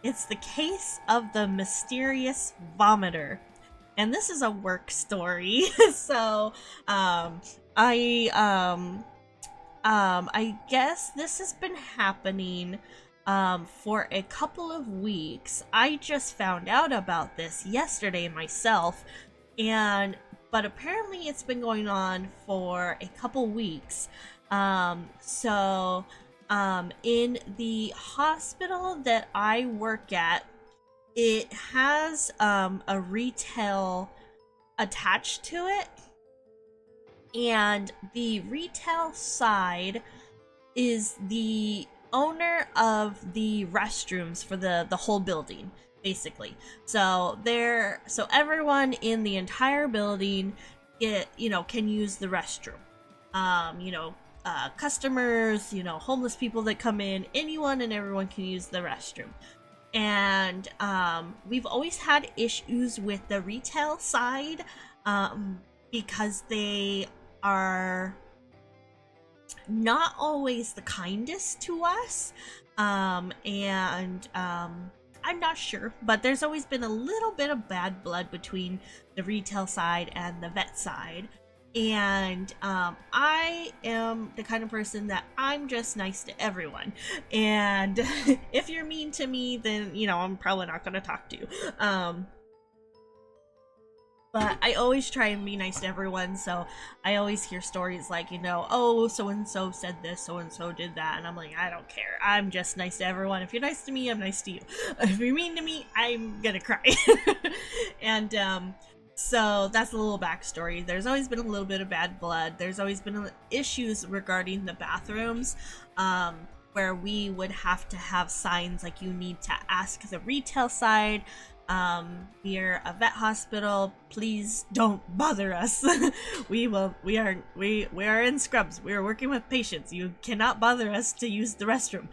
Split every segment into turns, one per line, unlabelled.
It's the case of the mysterious vomiter. And this is a work story. So, I, I guess this has been happening, for a couple of weeks. I just found out about this yesterday myself, but apparently it's been going on for a couple weeks. In the hospital that I work at, it has a retail attached to it, and the retail side is the owner of the restrooms for the whole building, basically. So everyone in the entire building can use the restroom. Customers, homeless people that come in, anyone and everyone can use the restroom. And we've always had issues with the retail side, because they are not always the kindest to us. I'm not sure, but there's always been a little bit of bad blood between the retail side and the vet side. And I am the kind of person that I'm just nice to everyone. And if you're mean to me, then, I'm probably not going to talk to you. But I always try and be nice to everyone, so I always hear stories like, oh, so-and-so said this, so-and-so did that, and I'm like, I don't care. I'm just nice to everyone. If you're nice to me, I'm nice to you. If you're mean to me, I'm gonna cry. And, so that's a little backstory. There's always been a little bit of bad blood. There's always been issues regarding the bathrooms, where we would have to have signs like, you need to ask the retail side, we're a vet hospital, please don't bother us. we are in scrubs, we are working with patients, you cannot bother us to use the restroom.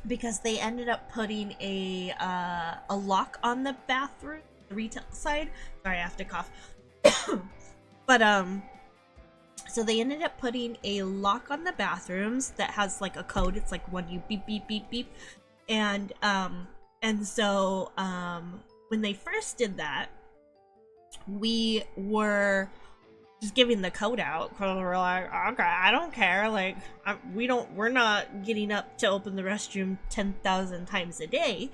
Because they ended up putting a lock on the bathroom, the retail side. Sorry, I have to cough. But so they ended up putting a lock on the bathrooms that has like a code. It's like when you beep beep beep beep. And so when they first did that, we were just giving the code out. We're like, okay, I don't care. Like, we're not getting up to open the restroom 10,000 times a day.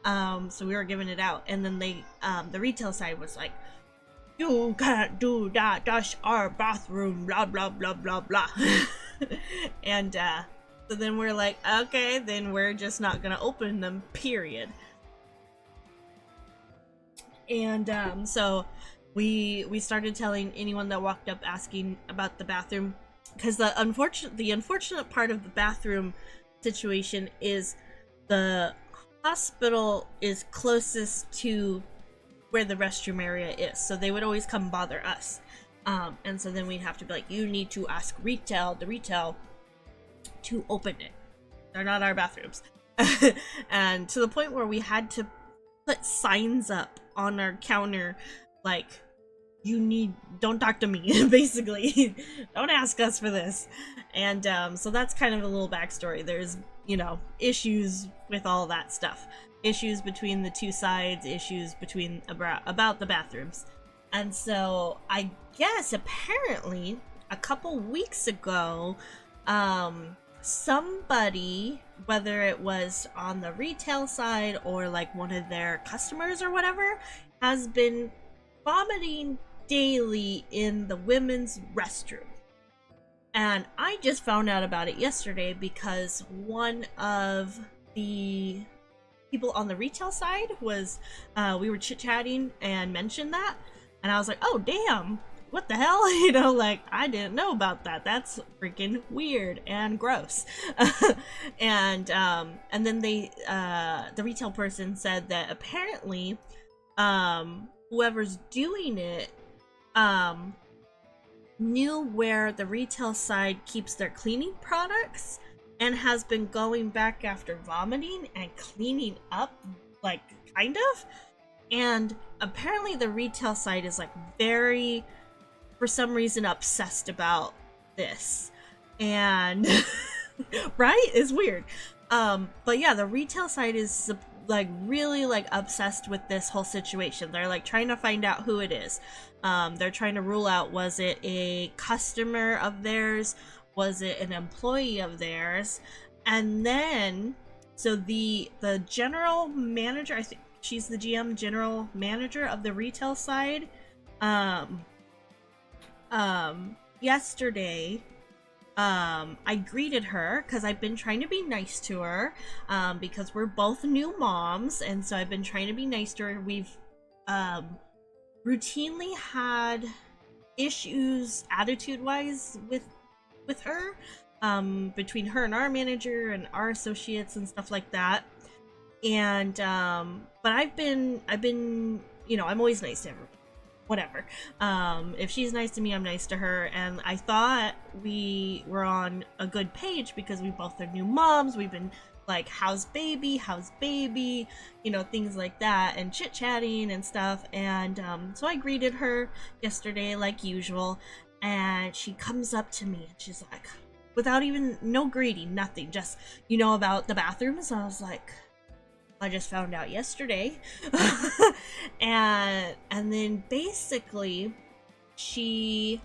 So we were giving it out. And then the retail side was like, you can't do that. That's our bathroom. Blah, blah, blah, blah, blah. And, so then we're like, okay, then we're just not gonna open them, period. And so we started telling anyone that walked up asking about the bathroom, because the unfortunate part of the bathroom situation is the hospital is closest to where the restroom area is, so they would always come bother us. And so then we'd have to be like, you need to ask the retail to open it. They're not our bathrooms. And to the point where we had to put signs up on our counter like, don't talk to me, basically. Don't ask us for this. And so that's kind of a little backstory. There's, issues with all that stuff. Issues between the two sides, issues between about the bathrooms. And so I guess apparently a couple weeks ago, somebody, whether it was on the retail side or like one of their customers or whatever, has been vomiting daily in the women's restroom. And I just found out about it yesterday because one of the people on the retail side was, we were chit-chatting and mentioned that, and I was like, oh damn, what the hell? Like, I didn't know about that. That's freaking weird and gross. And then the retail person said that apparently, whoever's doing it, knew where the retail side keeps their cleaning products and has been going back after vomiting and cleaning up, like, kind of. And apparently the retail side is like very, for some reason, obsessed about this. And right? It's weird. But yeah, the retail side is like really like obsessed with this whole situation. They're like trying to find out who it is. They're trying to rule out, was it a customer of theirs, was it an employee of theirs? And then so the general manager, I think she's the GM, general manager of the retail side, yesterday, I greeted her because I've been trying to be nice to her, because we're both new moms, and so I've been trying to be nice to her. We've routinely had issues attitude-wise with her, between her and our manager and our associates and stuff like that. And but I've been you know, I'm always nice to everyone, whatever. If she's nice to me, I'm nice to her, and I thought we were on a good page because we both are new moms. We've been like, how's baby, you know, things like that, and chit-chatting and stuff. And so I greeted her yesterday like usual, and she comes up to me and she's like, without even, no greeting, nothing, just, you know, about the bathrooms. I was like, I just found out yesterday. and then basically she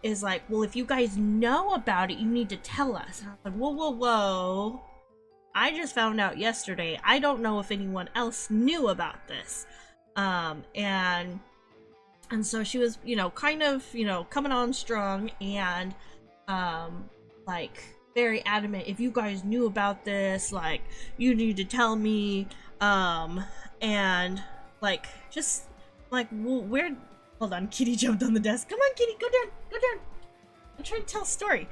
is like, well, if you guys know about it, you need to tell us. And I was like, whoa, I just found out yesterday. I don't know if anyone else knew about this. And so she was, you know, kind of, you know, coming on strong, and like very adamant, if you guys knew about this, like, you need to tell me. And like, just like, well, where, hold on, Kitty jumped on the desk. Come on, Kitty, go down. I'm trying to tell a story.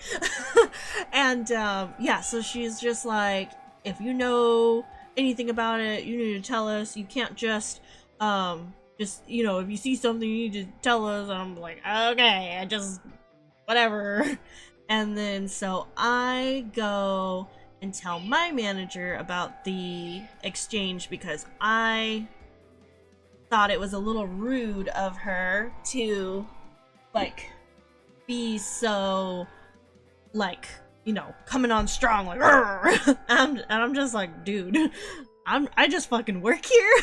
And yeah, so she's just like, if you know anything about it, you need to tell us. You can't just you know, if you see something, you need to tell us. And I'm like, okay, I just, whatever. And then so I go and tell my manager about the exchange, because I thought it was a little rude of her to like be so, like, you know, coming on strong, like, and I'm just like, dude, I just fucking work here.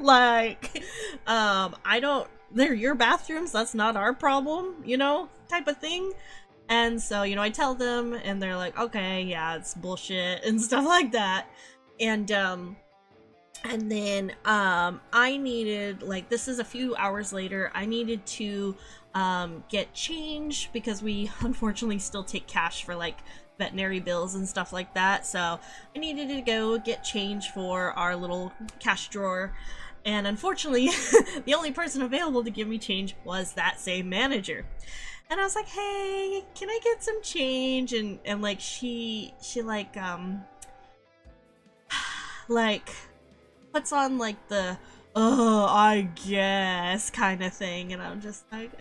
Like, they're your bathrooms, that's not our problem, you know, type of thing. And so, you know, I tell them, and they're like, okay, yeah, it's bullshit and stuff like that. And then I needed, like, this is a few hours later, I needed to get change, because we unfortunately still take cash for like veterinary bills and stuff like that. So I needed to go get change for our little cash drawer, and unfortunately the only person available to give me change was that same manager. And I was like, hey, can I get some change? And like, she like like puts on like the, oh, I guess kind of thing. And I'm just like,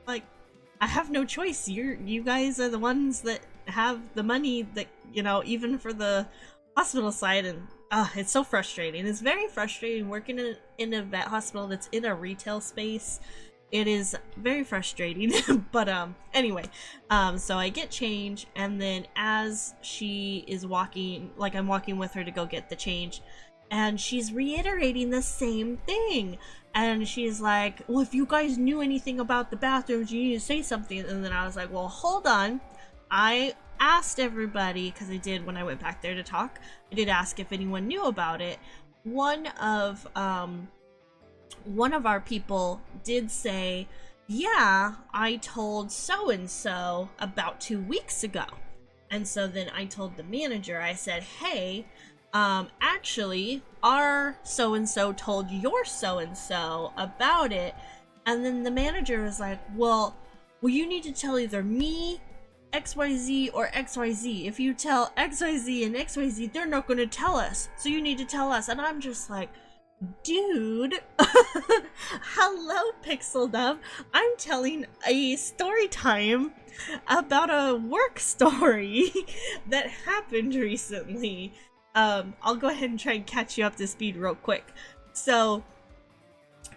I have no choice. You guys are the ones that have the money, that, you know, even for the hospital side. And it's so frustrating. It's very frustrating working in a vet hospital that's in a retail space. It is very frustrating. But anyway, so I get change, and then as she is walking, like, I'm walking with her to go get the change, and she's reiterating the same thing. And she's like, well, if you guys knew anything about the bathrooms, you need to say something. And then I was like, well, hold on. I asked everybody, because I did when I went back there to talk, I did ask if anyone knew about it. One of our people did say, yeah, I told so-and-so about 2 weeks ago. And so then I told the manager, I said, hey, actually, our so-and-so told your so-and-so about it. And then the manager was like, well, you need to tell either me, XYZ, or XYZ. If you tell XYZ and XYZ, they're not going to tell us. So you need to tell us. And I'm just like, dude, hello, Pixel Dove. I'm telling a story time about a work story that happened recently. I'll go ahead and try and catch you up to speed real quick. So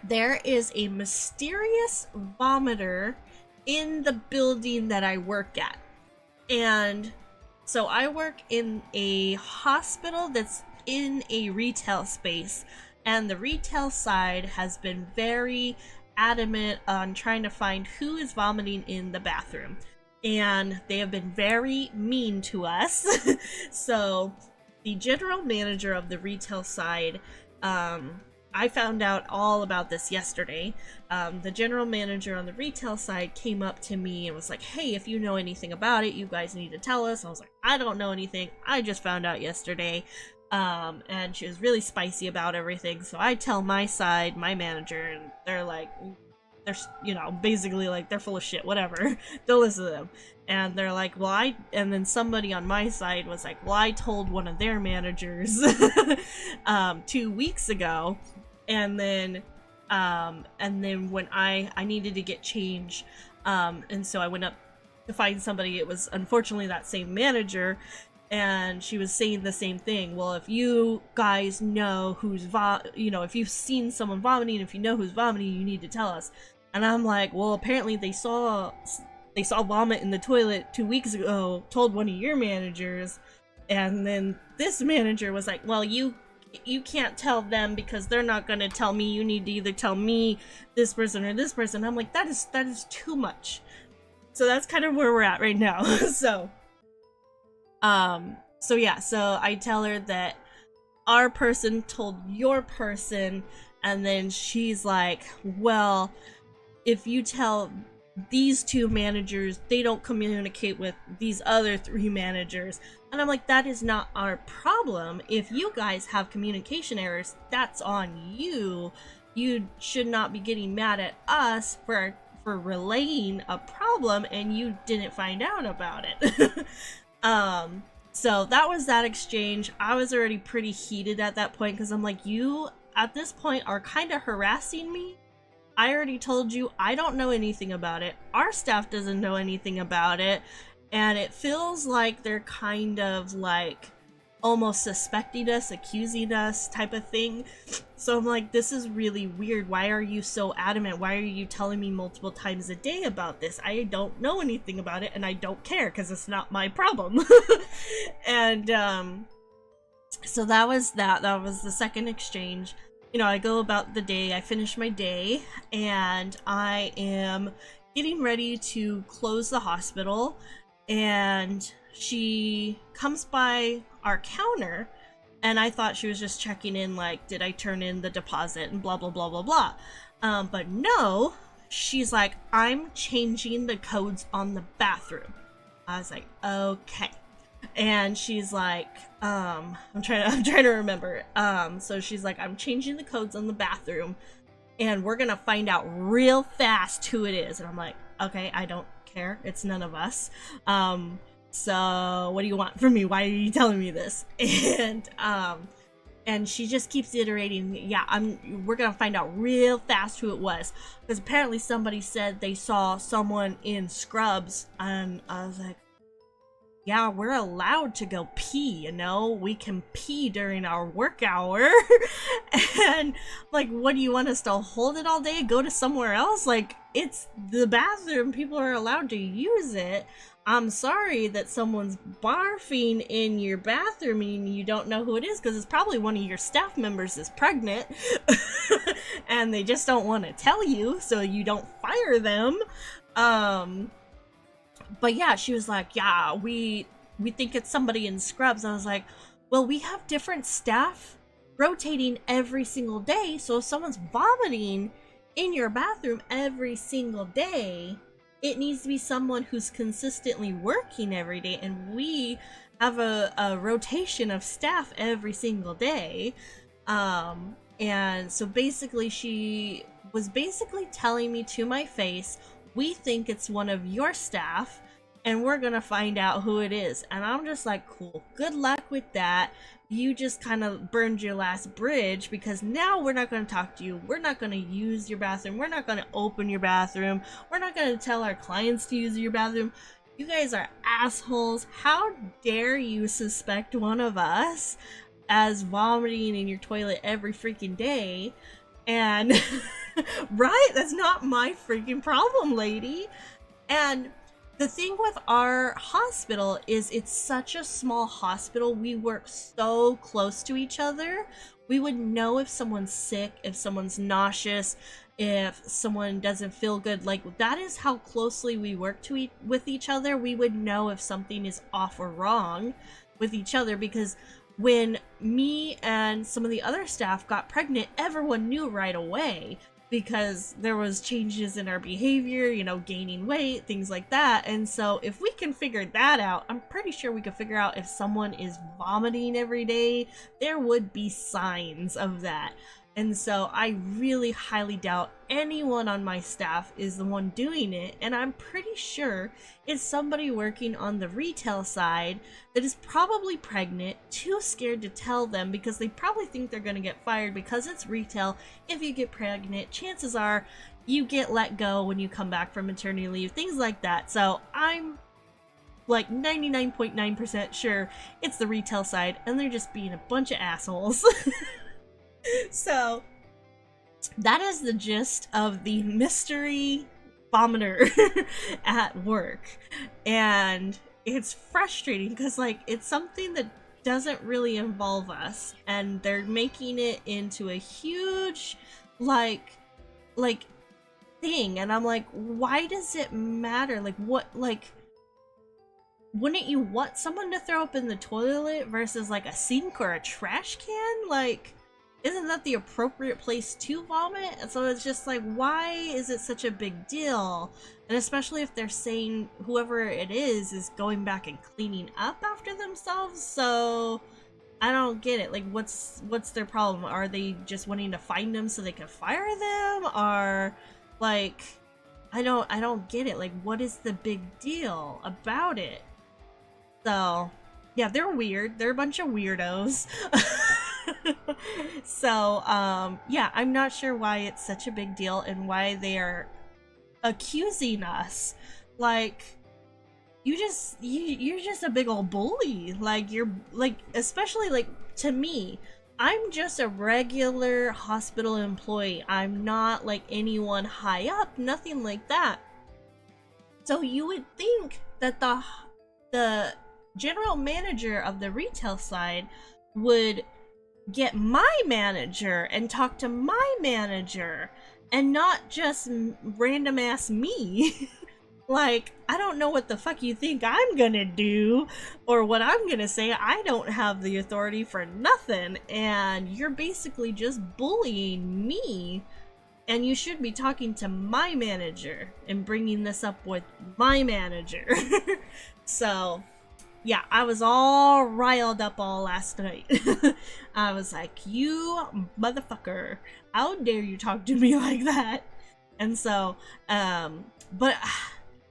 there is a mysterious vomiter in the building that I work at, and So I work in a hospital that's in a retail space, and the retail side has been very adamant on trying to find who is vomiting in the bathroom. And they have been very mean to us. So the general manager of the retail side, I found out all about this yesterday. The general manager on the retail side came up to me and was like, hey, if you know anything about it, you guys need to tell us. I was like, I don't know anything. I just found out yesterday. And she was really spicy about everything. So I tell my side, my manager, and they're like, they're, you know, basically like, they're full of shit, whatever. Don't listen to them. And they're like, well, and then somebody on my side was like, well, I told one of their managers 2 weeks ago. And then when I needed to get change, and so I went up to find somebody. It was unfortunately that same manager, and she was saying the same thing. Well, if you guys know who's if you've seen someone vomiting, if you know who's vomiting, you need to tell us. And I'm like, well, apparently they saw vomit in the toilet 2 weeks ago, told one of your managers, and then this manager was like, well, you can't tell them because they're not going to tell me. You need to either tell me, this person, or this person. I'm like, that is too much. So that's kind of where we're at right now. So yeah, so I tell her that our person told your person, and then she's like, well, if you tell these 2 managers, they don't communicate with these other 3 managers. And I'm like, that is not our problem. If you guys have communication errors, that's on you. You should not be getting mad at us for relaying a problem and you didn't find out about it. So that was that exchange. I was already pretty heated at that point because I'm like, you at this point are kind of harassing me. I already told you I don't know anything about it. Our staff doesn't know anything about it. And it feels like they're kind of like almost suspecting us, accusing us type of thing. So I'm like, this is really weird. Why are you so adamant? Why are you telling me multiple times a day about this? I don't know anything about it and I don't care because it's not my problem. And so that was that. That was the second exchange. You know, I go about the day, I finish my day, and I am getting ready to close the hospital, and she comes by our counter, and I thought she was just checking in, like, did I turn in the deposit and blah, blah, blah, blah, blah. But no, she's like, I'm changing the codes on the bathroom. I was like, okay. And she's like, I'm trying to remember. So she's like, I'm changing the codes on the bathroom and we're gonna find out real fast who it is. And I'm like, okay, I don't care. It's none of us. So what do you want from me? Why are you telling me this? And she just keeps iterating, yeah, we're gonna find out real fast who it was. Because apparently somebody said they saw someone in scrubs, and I was like, yeah, we're allowed to go pee, you know? We can pee during our work hour. And, like, what do you want us to hold it all day? Go to somewhere else? Like, it's the bathroom. People are allowed to use it. I'm sorry that someone's barfing in your bathroom and you don't know who it is because it's probably one of your staff members is pregnant. And they just don't want to tell you so you don't fire them. But yeah, she was like, yeah, we think it's somebody in scrubs. And I was like, well, we have different staff rotating every single day. So if someone's vomiting in your bathroom every single day, it needs to be someone who's consistently working every day. And we have a rotation of staff every single day. And so basically she was basically telling me to my face, we think it's one of your staff and we're gonna find out who it is. And I'm just like, cool, good luck with that. You just kind of burned your last bridge because now we're not gonna talk to you. We're not gonna use your bathroom. We're not gonna open your bathroom. We're not gonna tell our clients to use your bathroom. You guys are assholes. How dare you suspect one of us as vomiting in your toilet every freaking day? And right, that's not my freaking problem, lady. And The thing with our hospital is it's such a small hospital. We work so close to each other. We would know if someone's sick, if someone's nauseous, if someone doesn't feel good. Like, that is how closely we work with each other. We would know if something is off or wrong with each other, because when me and some of the other staff got pregnant, everyone knew right away, because there was changes in our behavior, you know, gaining weight, things like that. And so if we can figure that out, I'm pretty sure we could figure out if someone is vomiting every day. There would be signs of that. And so I really highly doubt anyone on my staff is the one doing it. And I'm pretty sure it's somebody working on the retail side that is probably pregnant, too scared to tell them, because they probably think they're going to get fired, because it's retail. If you get pregnant, chances are you get let go when you come back from maternity leave, things like that. So I'm like 99.9% sure it's the retail side, and they're just being a bunch of assholes. So that is the gist of the mystery vomiter at work. And it's frustrating because, like, it's something that doesn't really involve us, and they're making it into a huge like thing. And I'm like, why does it matter? Like, what, like, wouldn't you want someone to throw up in the toilet versus like a sink or a trash can? Like, isn't that the appropriate place to vomit? And so it's just like, why is it such a big deal? And especially if they're saying whoever it is going back and cleaning up after themselves. So I don't get it. Like, what's their problem? Are they just wanting to find them so they can fire them? Or like, I don't get it. Like, what is the big deal about it? So yeah, they're weird. They're a bunch of weirdos. So yeah, I'm not sure why it's such a big deal and why they are accusing us. Like, you're just a big old bully. Like, you're like, especially like to me, I'm just a regular hospital employee. I'm not like anyone high up, nothing like that. So you would think that the general manager of the retail side would get my manager and talk to my manager and not just random ass me. Like, I don't know what the fuck you think I'm gonna do or what I'm gonna say. I don't have the authority for nothing, and you're basically just bullying me, and you should be talking to my manager and bringing this up with my manager. So yeah, I was all riled up all last night. I was like, you motherfucker, how dare you talk to me like that? And so, but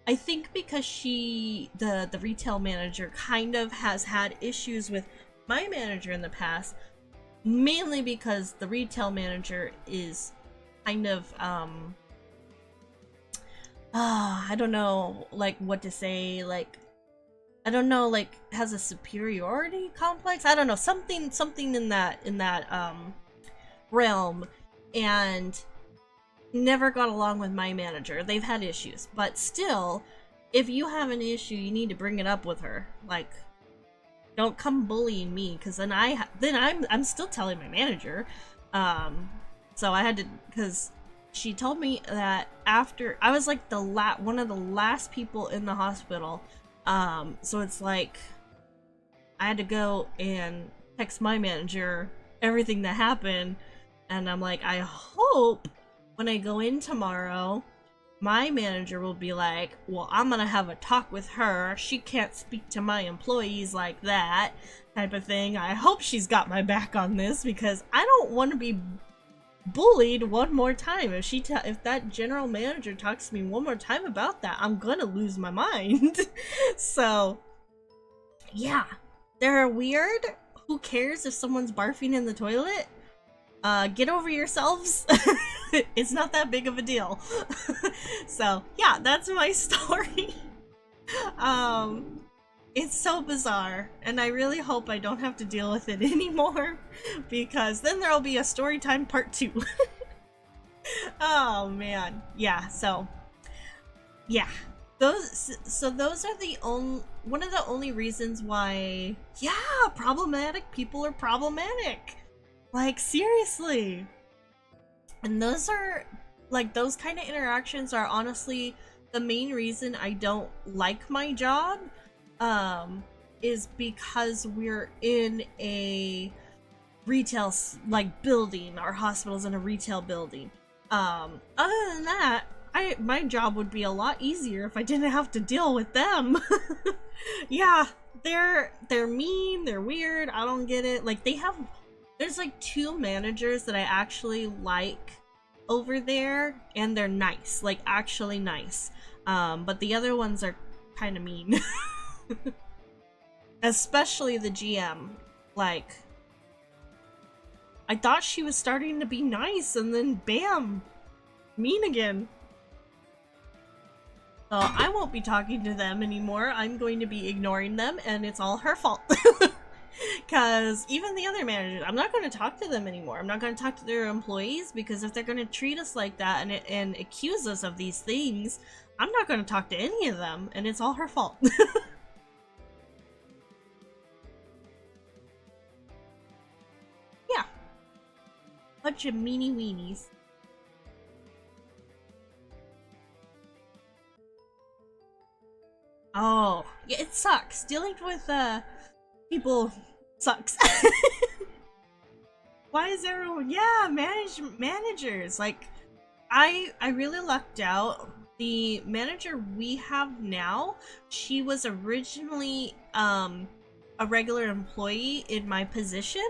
I think because the retail manager kind of has had issues with my manager in the past, mainly because the retail manager is kind of, I don't know, like, what to say, like, I don't know, like, has a superiority complex? I don't know, something in that realm, and never got along with my manager. They've had issues, but still, if you have an issue, you need to bring it up with her. Like, don't come bullying me, because then I'm still telling my manager. So I had to, because she told me that after I was like one of the last people in the hospital. So it's like I had to go and text my manager everything that happened, and I'm like, I hope when I go in tomorrow, my manager will be like, well, I'm gonna have a talk with her. She can't speak to my employees like that, type of thing. I hope she's got my back on this, because I don't want to be bullied one more time. If that general manager talks to me one more time about that, I'm gonna lose my mind. So yeah, they're weird. Who cares if someone's barfing in the toilet? Get over yourselves. It's not that big of a deal. So yeah, that's my story. It's so bizarre, and I really hope I don't have to deal with it anymore, because then there'll be a story time part 2. Oh man, yeah, so yeah, those are the only one of the only reasons why, yeah, problematic people are problematic. Like, seriously. And those are, like, those kind of interactions are honestly the main reason I don't like my job, is because we're in a retail, like, building. Our hospital's in a retail building. Other than that, my job would be a lot easier if I didn't have to deal with them. Yeah, they're mean, they're weird, I don't get it. Like, there's like two managers that I actually like over there, and they're nice, like actually nice. But the other ones are kind of mean. Especially the GM. Like, I thought she was starting to be nice, and then bam, mean again. So I won't be talking to them anymore. I'm going to be ignoring them, and it's all her fault. Because even the other managers, I'm not going to talk to them anymore. I'm not going to talk to their employees, because if they're going to treat us like that and accuse us of these things, I'm not going to talk to any of them, and it's all her fault. Yeah. Bunch of meanie weenies. Oh, yeah, it sucks. Dealing with people sucks. Why is everyone? Yeah, managers. Like, I really lucked out. The manager we have now, she was originally a regular employee in my position,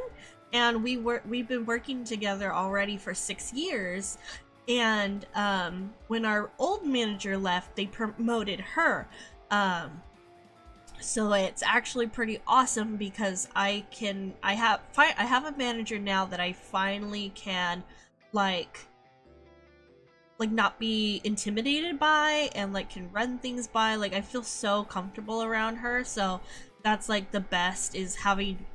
and we've been working together already for 6 years. And when our old manager left, they promoted her. So it's actually pretty awesome, because I have a manager now that I finally can like not be intimidated by, and like can run things by. Like, I feel so comfortable around her. So that's like the best, is having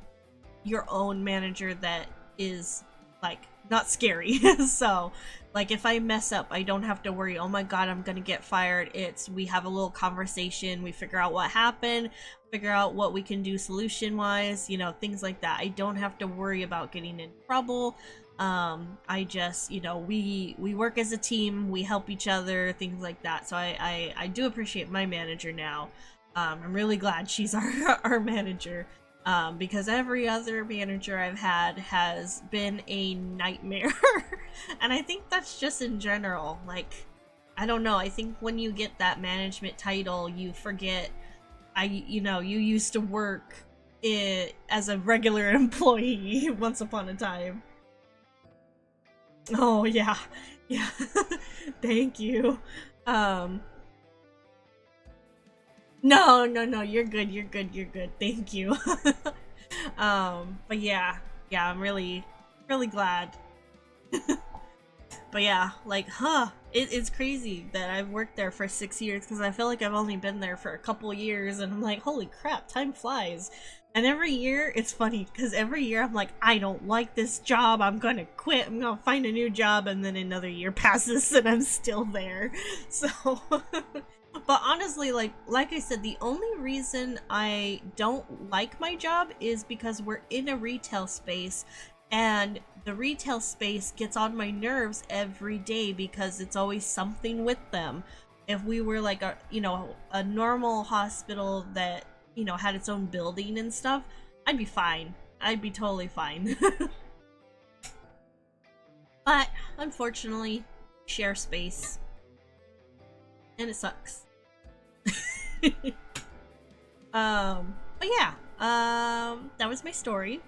your own manager that is like not scary. So like, if I mess up, I don't have to worry, oh my god, I'm gonna get fired. We have a little conversation, we figure out what happened, figure out what we can do solution wise, you know, things like that. I don't have to worry about getting in trouble. I just, you know, we work as a team, we help each other, things like that. So I do appreciate my manager now. I'm really glad she's our manager. Because every other manager I've had has been a nightmare. And I think that's just in general. Like, I don't know, I think when you get that management title, you forget, you know, you used to work as a regular employee once upon a time. Oh, yeah. Yeah. Thank you. No, you're good, you're good. Thank you. But yeah, I'm really glad. But yeah, like, it's crazy that I've worked there for 6 years, because I feel like I've only been there for a couple years, and I'm like, holy crap, time flies. And every year, it's funny, because every year I'm like, I don't like this job, I'm gonna quit, I'm gonna find a new job, and then another year passes and I'm still there. So, but honestly, like I said, the only reason I don't like my job is because we're in a retail space, and the retail space gets on my nerves every day, because it's always something with them. If we were like a normal hospital that, you know, had its own building and stuff, I'd be fine. I'd be totally fine. But unfortunately, share space, and it sucks. But yeah, that was my story.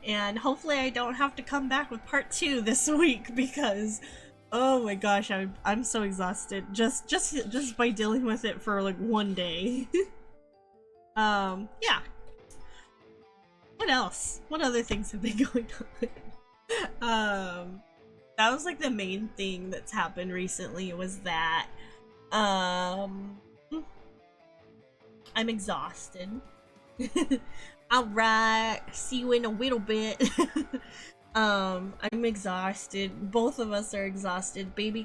And hopefully I don't have to come back with part 2 this week, because oh my gosh, I'm so exhausted just by dealing with it for like one day. Yeah. What else? What other things have been going on? That was like the main thing that's happened recently, was that I'm exhausted. Alright, see you in a little bit. I'm exhausted. Both of us are exhausted. Baby